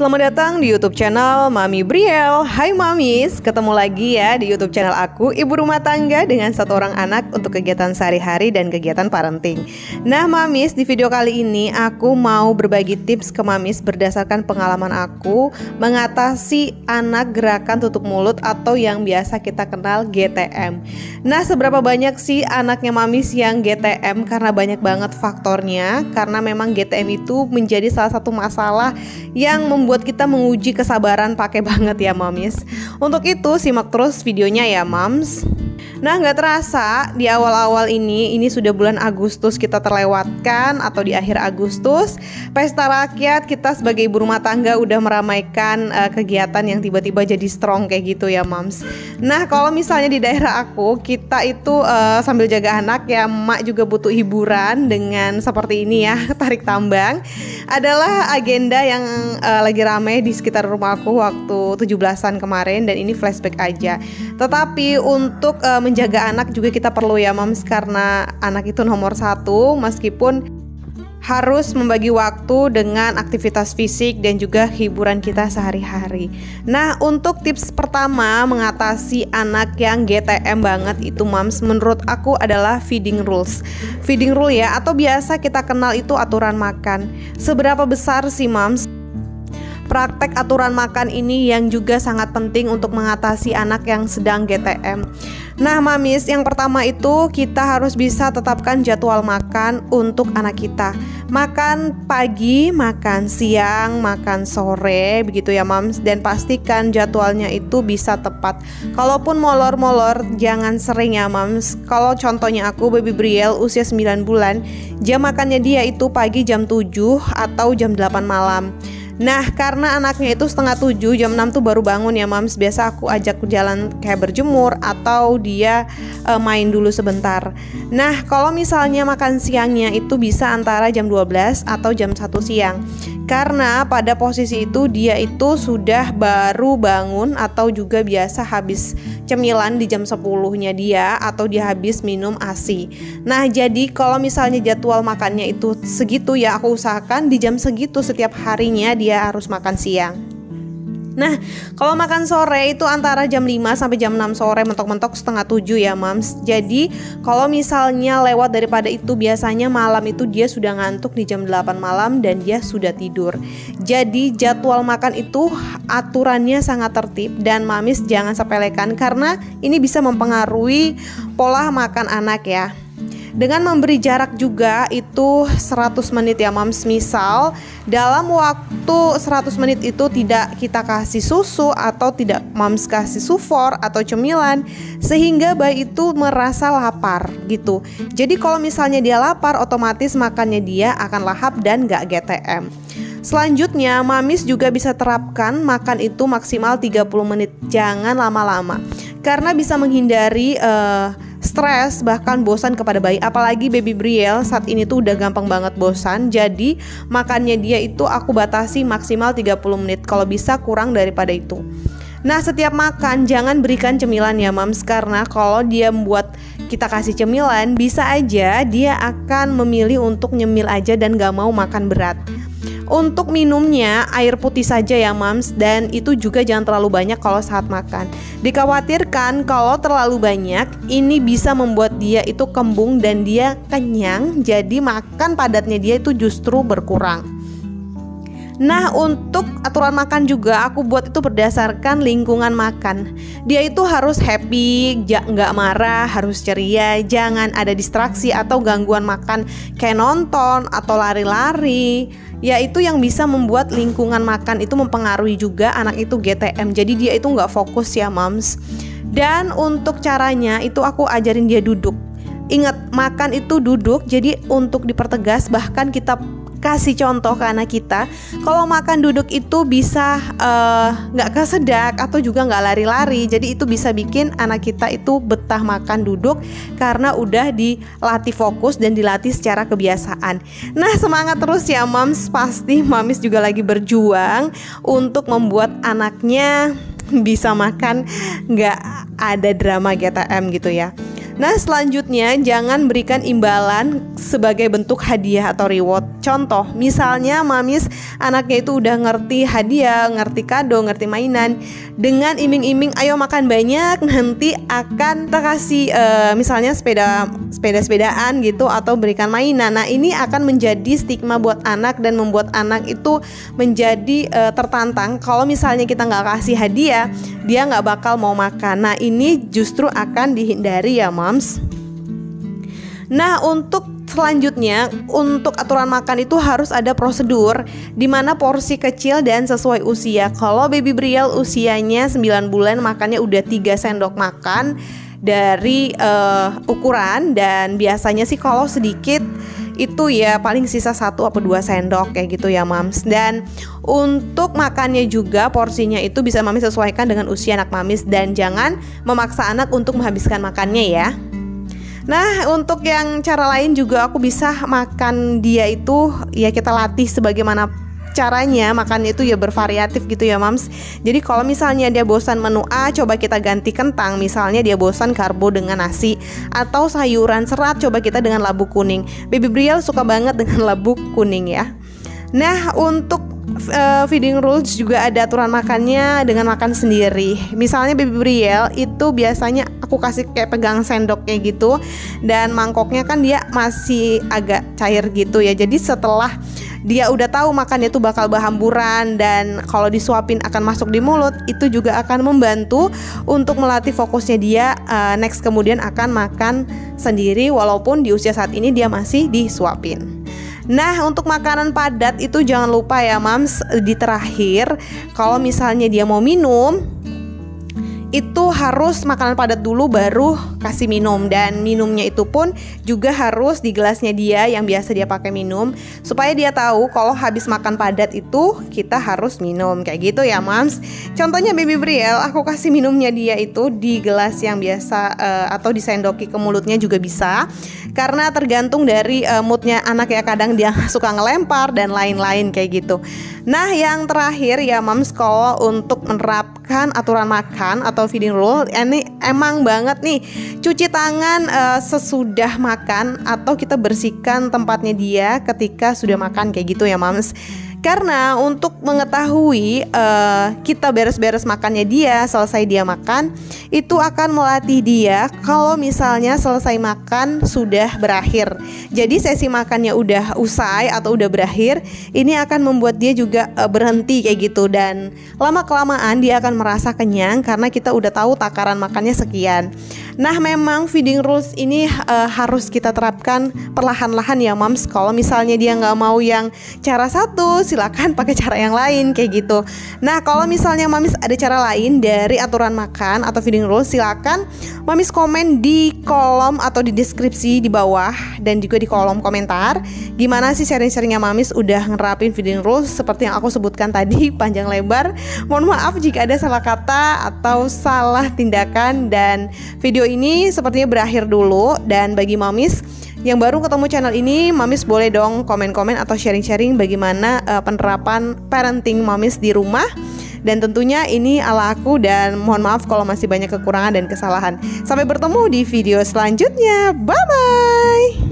Selamat datang di YouTube channel Mami Briel. Hai Mamis, ketemu lagi ya di YouTube channel aku, ibu rumah tangga dengan satu orang anak untuk kegiatan sehari-hari dan kegiatan parenting. Nah Mamis, di video kali ini aku mau berbagi tips ke Mamis berdasarkan pengalaman aku mengatasi anak gerakan tutup mulut atau yang biasa kita kenal GTM. Nah, seberapa banyak sih anaknya Mamis yang GTM? Karena banyak banget faktornya. Karena memang GTM itu menjadi salah satu masalah yang membuat kita menguji kesabaran pakai banget ya Mamis. Untuk itu simak terus videonya ya Mams. Nah, nggak terasa di awal-awal ini sudah bulan Agustus kita terlewatkan, atau di akhir Agustus pesta rakyat kita sebagai ibu rumah tangga udah meramaikan kegiatan yang tiba-tiba jadi strong kayak gitu ya Mams. Nah, kalau misalnya di daerah aku, kita itu sambil jaga anak ya, emak juga butuh hiburan dengan seperti ini ya, tarik tambang adalah agenda yang lagi rame di sekitar rumah aku waktu 17-an kemarin, dan ini flashback aja. Tetapi untuk menjaga anak juga kita perlu ya Mams, karena anak itu nomor satu, meskipun harus membagi waktu dengan aktivitas fisik dan juga hiburan kita sehari-hari. Nah, untuk tips pertama mengatasi anak yang GTM banget itu Mams, menurut aku adalah feeding rules. Feeding rule ya, atau biasa kita kenal itu aturan makan. Seberapa besar sih Mams praktek aturan makan ini yang juga sangat penting untuk mengatasi anak yang sedang GTM. Nah Mamis, yang pertama itu kita harus bisa tetapkan jadwal makan untuk anak kita. Makan pagi, makan siang, makan sore, begitu ya Mams. Dan pastikan jadwalnya itu bisa tepat. Kalaupun molor-molor, jangan sering ya Mams. Kalau contohnya aku, baby Briel usia 9 bulan, jam makannya dia itu pagi jam 7 atau jam 8 malam. Nah, karena anaknya itu setengah 7, jam 6 tuh baru bangun ya Mams. Biasa aku ajak jalan kayak berjemur atau dia main dulu sebentar. Nah, kalau misalnya makan siangnya itu bisa antara jam 12 atau jam 1 siang. Karena pada posisi itu dia itu sudah baru bangun, atau juga biasa habis cemilan di jam 10-nya dia, atau dia habis minum ASI. Nah, jadi kalau misalnya jadwal makannya itu segitu ya, aku usahakan di jam segitu setiap harinya dia harus makan siang. Nah, kalau makan sore itu antara jam 5 sampai jam 6 sore, mentok-mentok setengah 7 ya Mams. Jadi kalau misalnya lewat daripada itu, biasanya malam itu dia sudah ngantuk di jam 8 malam dan dia sudah tidur. Jadi jadwal makan itu aturannya sangat tertib, dan Mamis jangan sepelekan karena ini bisa mempengaruhi pola makan anak ya. Dengan memberi jarak juga itu 100 menit ya Mams. Misal dalam waktu 100 menit itu tidak kita kasih susu, atau tidak Mams kasih sufor atau cemilan, sehingga bayi itu merasa lapar gitu. Jadi kalau misalnya dia lapar, otomatis makannya dia akan lahap dan gak GTM. Selanjutnya Mamis juga bisa terapkan makan itu maksimal 30 menit, jangan lama-lama, karena bisa menghindari stres bahkan bosan kepada bayi. Apalagi baby Briel saat ini tuh udah gampang banget bosan. Jadi makannya dia itu aku batasi maksimal 30 menit, kalau bisa kurang daripada itu. Nah, setiap makan jangan berikan cemilan ya Mams, karena kalau dia membuat kita kasih cemilan, bisa aja dia akan memilih untuk nyemil aja dan gak mau makan berat. Untuk minumnya air putih saja ya Mams, dan itu juga jangan terlalu banyak kalau saat makan. Dikhawatirkan kalau terlalu banyak ini bisa membuat dia itu kembung dan dia kenyang, jadi makan padatnya dia itu justru berkurang. Nah, untuk aturan makan juga aku buat itu berdasarkan lingkungan makan. Dia itu harus happy, nggak marah, harus ceria, jangan ada distraksi atau gangguan makan kayak nonton atau lari-lari. Ya, itu yang bisa membuat lingkungan makan itu mempengaruhi juga anak itu GTM. Jadi dia itu nggak fokus ya Mams. Dan untuk caranya itu aku ajarin dia duduk. Ingat, makan itu duduk, jadi untuk dipertegas, bahkan kita kasih contoh ke anak kita, kalau makan duduk itu bisa nggak kesedak atau juga nggak lari-lari. Jadi itu bisa bikin anak kita itu betah makan duduk karena udah dilatih fokus dan dilatih secara kebiasaan. Nah, semangat terus ya Mams. Pasti Mamis juga lagi berjuang untuk membuat anaknya bisa makan nggak ada drama GTM gitu ya. Nah, selanjutnya jangan berikan imbalan sebagai bentuk hadiah atau reward. Contoh, misalnya mamis anaknya itu udah ngerti hadiah, ngerti kado, ngerti mainan. Dengan iming-iming ayo makan banyak, nanti akan kita kasih misalnya sepedaan gitu atau berikan mainan. Nah, ini akan menjadi stigma buat anak dan membuat anak itu menjadi tertantang. Kalau misalnya kita nggak kasih hadiah, dia nggak bakal mau makan. Nah, ini justru akan dihindari ya moms. Nah, untuk selanjutnya, untuk aturan makan itu harus ada prosedur di mana porsi kecil dan sesuai usia. Kalau baby Brielle usianya 9 bulan, makannya udah 3 sendok makan dari ukuran, dan biasanya sih kalau sedikit itu ya paling sisa 1 atau 2 sendok kayak gitu ya mams. Dan untuk makannya juga porsinya itu bisa mami sesuaikan dengan usia anak mamis, dan jangan memaksa anak untuk menghabiskan makannya ya. Nah, untuk yang cara lain juga aku bisa makan dia itu ya kita latih sebagaimana caranya makannya itu ya bervariatif gitu ya mams. Jadi kalau misalnya dia bosan menu A, coba kita ganti kentang. Misalnya dia bosan karbo dengan nasi, atau sayuran serat, coba kita dengan labu kuning. Baby Brielle suka banget dengan labu kuning ya. Nah, untuk feeding rules juga ada aturan makannya dengan makan sendiri. Misalnya baby Brielle itu biasanya aku kasih kayak pegang sendok kayak gitu, dan mangkoknya kan dia masih agak cair gitu ya. Jadi setelah dia udah tahu makannya itu bakal berhamburan dan kalau disuapin akan masuk di mulut, itu juga akan membantu untuk melatih fokusnya dia next kemudian akan makan sendiri walaupun di usia saat ini dia masih disuapin. Nah, untuk makanan padat itu jangan lupa ya mams, di terakhir kalau misalnya dia mau minum itu harus makanan padat dulu baru kasih minum, dan minumnya itu pun juga harus di gelasnya dia yang biasa dia pakai minum, supaya dia tahu kalau habis makan padat itu kita harus minum kayak gitu ya mams. Contohnya baby Brielle, aku kasih minumnya dia itu di gelas yang biasa atau disendoki ke mulutnya juga bisa, karena tergantung dari moodnya anak ya, kadang dia suka ngelempar dan lain-lain kayak gitu. Nah, yang terakhir ya mams, kalau untuk menerapkan aturan makan atau feeding rule, ini emang banget nih cuci tangan sesudah makan, atau kita bersihkan tempatnya dia ketika sudah makan kayak gitu ya mams. Karena untuk mengetahui kita beres-beres makannya dia, selesai dia makan, itu akan melatih dia kalau misalnya selesai makan sudah berakhir. Jadi sesi makannya udah usai atau udah berakhir, ini akan membuat dia juga berhenti kayak gitu, dan lama-kelamaan dia akan merasa kenyang karena kita udah tahu takaran makannya sekian. Nah, memang feeding rules ini harus kita terapkan perlahan-lahan ya mams. Kalau misalnya dia nggak mau yang cara satu, silakan pakai cara yang lain kayak gitu. Nah, kalau misalnya mamis ada cara lain dari aturan makan atau feeding rules, silakan mamis komen di kolom atau di deskripsi di bawah, dan juga di kolom komentar. Gimana sih sharing-sharingnya mamis udah ngerapin feeding rules seperti yang aku sebutkan tadi panjang lebar. Mohon maaf jika ada salah kata atau salah tindakan, dan video ini sepertinya berakhir dulu. Dan bagi mamis yang baru ketemu channel ini, mamis boleh dong komen-komen atau sharing-sharing bagaimana penerapan parenting mamis di rumah. Dan tentunya ini ala aku, dan mohon maaf kalau masih banyak kekurangan dan kesalahan. Sampai bertemu di video selanjutnya. Bye-bye.